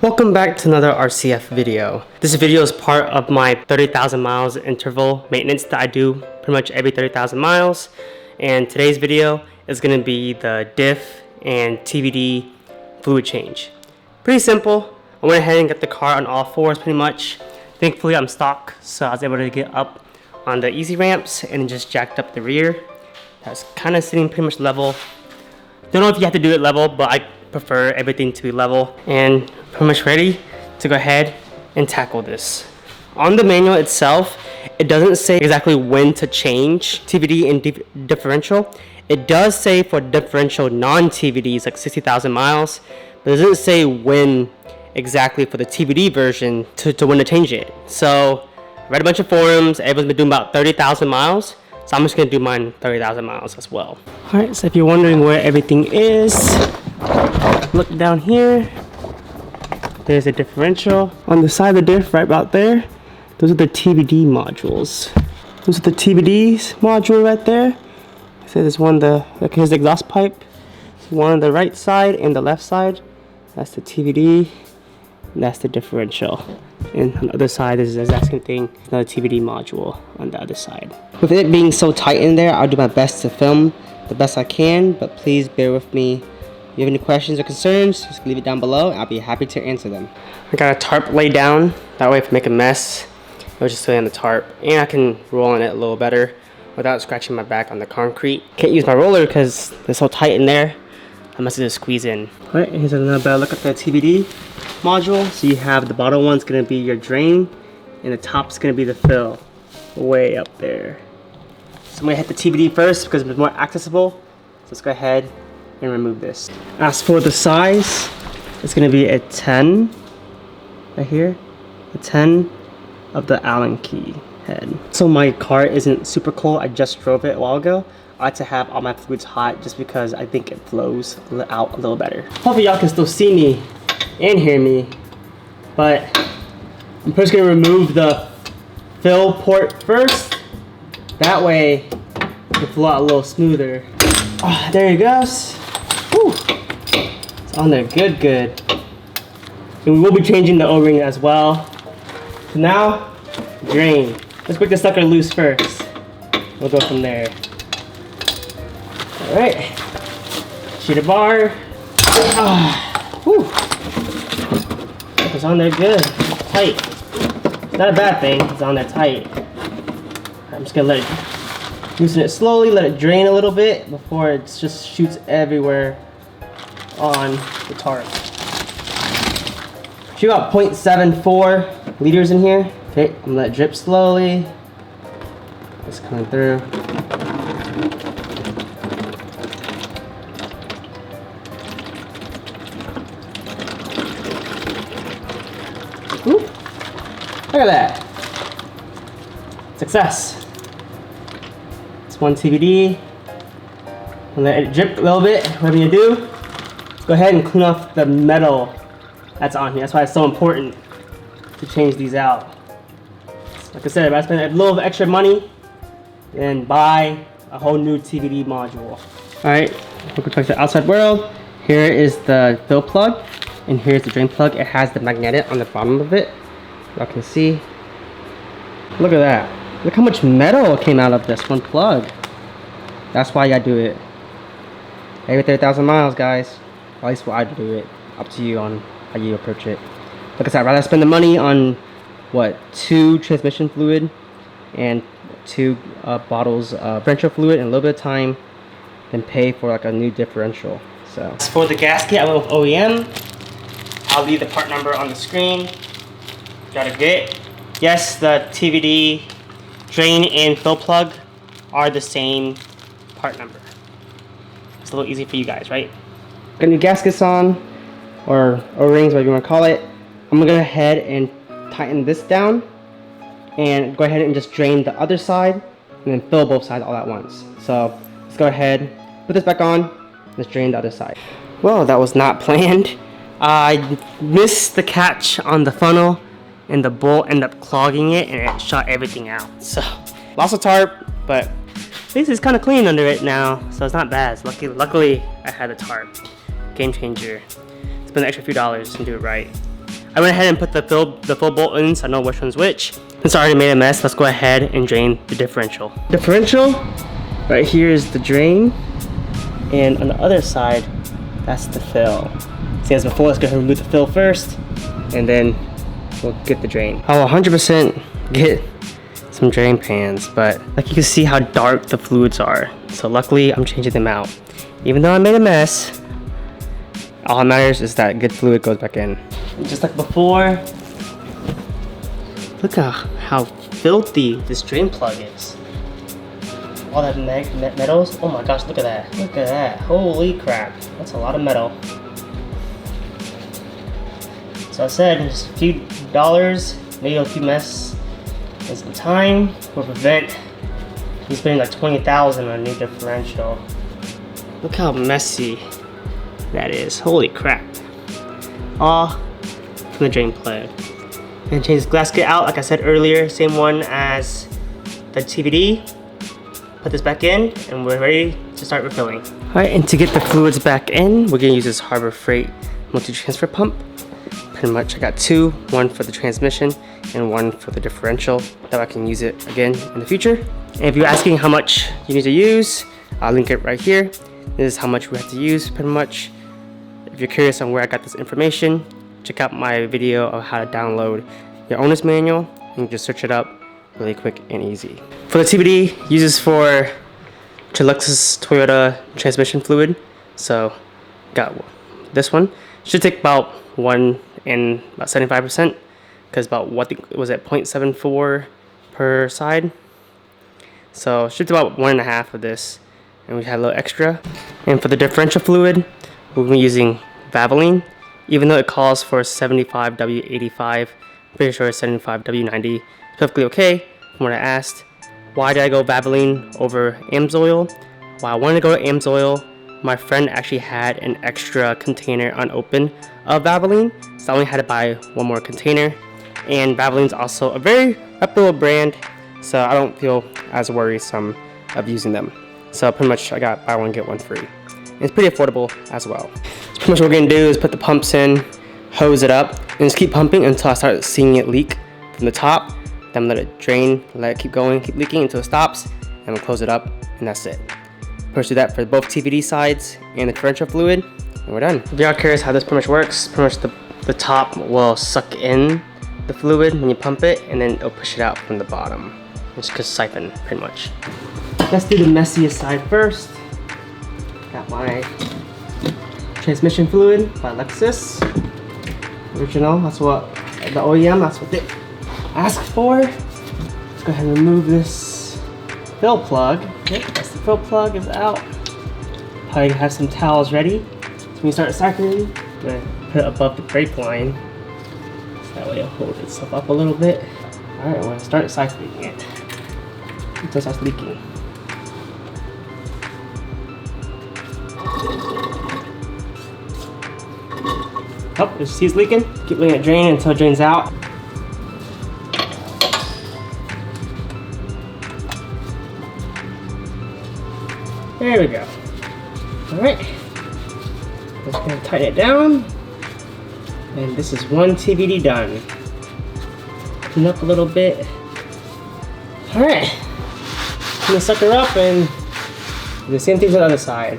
Welcome back to another RCF video. This video is part of my 30,000 miles interval maintenance that I do pretty much every 30,000 miles. And today's video is going to be the diff and TVD fluid change. Pretty simple. I went ahead and got the car on all fours pretty much. Thankfully I'm stock, so I was able to get up on the easy ramps and just jacked up the rear. That's kind of sitting pretty much level. Don't know if you have to do it level, but I prefer everything to be level, and pretty much ready to go ahead and tackle this. On the manual itself, it doesn't say exactly when to change TVD and differential. It does say for differential non-TVDs like 60,000 miles, but it doesn't say when exactly for the TVD version to when to change it. So I read a bunch of forums, everyone's been doing about 30,000 miles. So I'm just gonna do mine 30,000 miles as well. All right, so if you're wondering where everything is, look down here. There's a differential. On the side of the diff, right about there, those are the TVD modules. Those are the TVDs module right there. So there's one, here's the exhaust pipe. One on the right side and the left side. That's the TVD, and that's the differential. And on the other side, there's the exact same thing, another TVD module on the other side. With it being so tight in there, I'll do my best to film the best I can, but please bear with me. If you have any questions or concerns, just leave it down below. I'll be happy to answer them. I got a tarp laid down, that way if I make a mess, I'll just lay on the tarp, and I can roll on it a little better without scratching my back on the concrete. Can't use my roller because they're so tight in there. I must just squeeze in. All right, here's another better look at the TVD module. So you have the bottom one's gonna be your drain, and the top's gonna be the fill, way up there. So I'm gonna hit the TVD first because it's more accessible. So let's go ahead and remove this. As for the size, it's gonna be a 10 right here, a 10 of the Allen key head. So my car isn't super cold. I just drove it a while ago. I like to have all my fluids hot just because I think it flows out a little better. Hopefully y'all can still see me and hear me, but I'm first gonna remove the fill port first. That way it flow out a little smoother. Oh, there it goes. Whew. It's on there good. And we will be changing the O-ring as well. So now, drain. Let's break the sucker loose first. We'll go from there. All right, sheet of bar. Whew. It's on there good, tight. It's not a bad thing, it's on there tight. I'm just gonna let it, loosen it slowly, let it drain a little bit before it just shoots everywhere on the tarp. Shoot about 0.74 liters in here. Okay, I'm gonna let it drip slowly. It's coming through. Ooh, look at that. Success. It's one TVD. And let it drip a little bit. Whatever you do, go ahead and clean off the metal that's on here. That's why it's so important to change these out. Like I said, if I spend a little extra money, then buy a whole new TVD module. Alright, we'll go back to the outside world. Here is the fill plug. And here's the drain plug. It has the magnet on the bottom of it. Y'all can see. Look at that. Look how much metal came out of this one plug. That's why I do it. Every 30,000 miles, guys. Or at least why I do it. Up to you on how you approach it. Like I said, I'd rather spend the money on, what, 2 transmission fluid and 2 bottles of differential fluid and a little bit of time than pay for like a new differential. So, as for the gasket, I went with OEM. I'll leave the part number on the screen. Gotta get. Yes, the TVD drain and fill plug are the same part number. It's a little easy for you guys, right? Got new gaskets on, or O-rings, whatever you want to call it. I'm gonna go ahead and tighten this down and go ahead and just drain the other side and then fill both sides all at once. So let's go ahead, put this back on, let's drain the other side. Well, that was not planned. I missed the catch on the funnel and the bolt ended up clogging it and it shot everything out. So lost a tarp, but at least it's kind of clean under it now, so it's not bad. So luckily I had a tarp. Game changer. Spend an extra few dollars and do it right. I went ahead and put the full bolt in so I know which one's which. Since I already made a mess, let's go ahead and drain the differential. Differential, right here is the drain. And on the other side, that's the fill. Same as before, let's go ahead and remove the fill first, and then we'll get the drain. I'll 100% get some drain pans, but like you can see how dark the fluids are. So luckily, I'm changing them out. Even though I made a mess, all that matters is that good fluid goes back in. And just like before, look at how filthy this drain plug is. All that metals. Oh my gosh, look at that. Look at that. Holy crap. That's a lot of metal. So I said, just a few dollars, maybe a few mess, and some time will prevent me spending like $20,000 on a new differential. Look how messy that is. Holy crap. All from the drain plug. And change this gasket out, like I said earlier, same one as the TVD. Put this back in, and we're ready to start refilling. All right, and to get the fluids back in, we're gonna use this Harbor Freight multi-transfer pump. Pretty much, I got two, one for the transmission and one for the differential, that I can use it again in the future. And if you're asking how much you need to use, I'll link it right here. This is how much we have to use, pretty much. If you're curious on where I got this information, check out my video of how to download your owner's manual, and just search it up really quick and easy. For the TVD, uses for Lexus Toyota transmission fluid. So got this one. Should take about 1 and about 75%, because about what was at 0.74 per side. So should do about 1.5 of this, and we had a little extra. And for the differential fluid, we'll be using Vaseline, even though it calls for 75W85. Pretty sure 75W90 perfectly okay from what I asked. Why did I go Vaseline over Amsoil? Well, I wanted to go to Amsoil. My friend actually had an extra container unopened of Vaseline, so I only had to buy one more container. And Vaseline's also a very reputable brand, so I don't feel as worrisome of using them. So pretty much I got buy one get one free. And it's pretty affordable as well. So pretty much what we're gonna do is put the pumps in, hose it up, and just keep pumping until I start seeing it leak from the top. Then let it drain, let it keep going, keep leaking until it stops, and we'll close it up, and that's it. Pursue that for both TVD sides and the differential fluid, and we're done. If y'all curious how this pretty much works, pretty much the top will suck in the fluid when you pump it, and then it'll push it out from the bottom. It's just a siphon, pretty much. Let's do the messiest side first. Got my transmission fluid by Lexus. Original, that's what the OEM, that's what they asked for. Let's go ahead and remove this fill plug. Okay, that's the fill plug is out. Probably have some towels ready. So when you start cycling, I'm gonna put it above the brake line. So that way it'll hold itself up a little bit. Alright, we're gonna start cycling it until it starts leaking. Oh, you see it's leaking? Keep letting it drain until it drains out. There we go. Alright. Just gonna tighten it down. And this is one TVD done. Clean up a little bit. Alright. I'm gonna suck her up and do the same thing to the other side.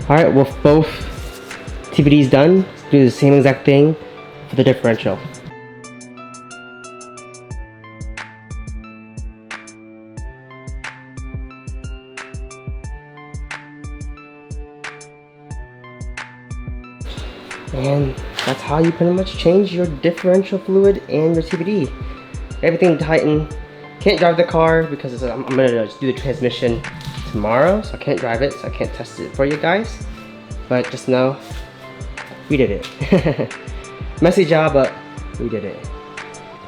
Alright, with both TVDs done, do the same exact thing for the differential. And that's how you pretty much change your differential fluid and your TVD. Everything tighten. Can't drive the car because I'm gonna just do the transmission tomorrow, so I can't drive it, so I can't test it for you guys. But just know, we did it. Messy job, but we did it.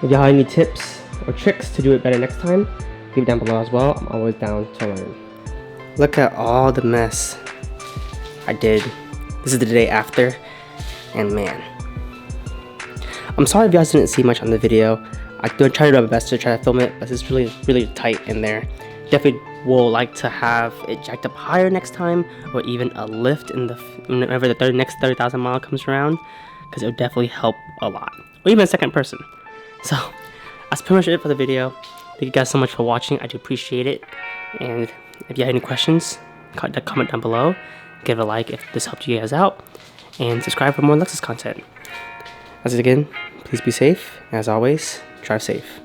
If y'all have any tips or tricks to do it better next time, leave it down below as well. I'm always down to learn. Look at all the mess I did. This is the day after, and man, I'm sorry if you guys didn't see much on the video. I tried to do my best to try to film it, but it's really tight in there. Definitely will like to have it jacked up higher next time, or even a lift in the whenever the next 30,000 mile comes around, because it would definitely help a lot. or even a second person. So that's pretty much it for the video. Thank you guys so much for watching. I do appreciate it. And if you have any questions, comment down below. Give it a like if this helped you guys out. And subscribe for more Lexus content. As again, please be safe. And as always, drive safe.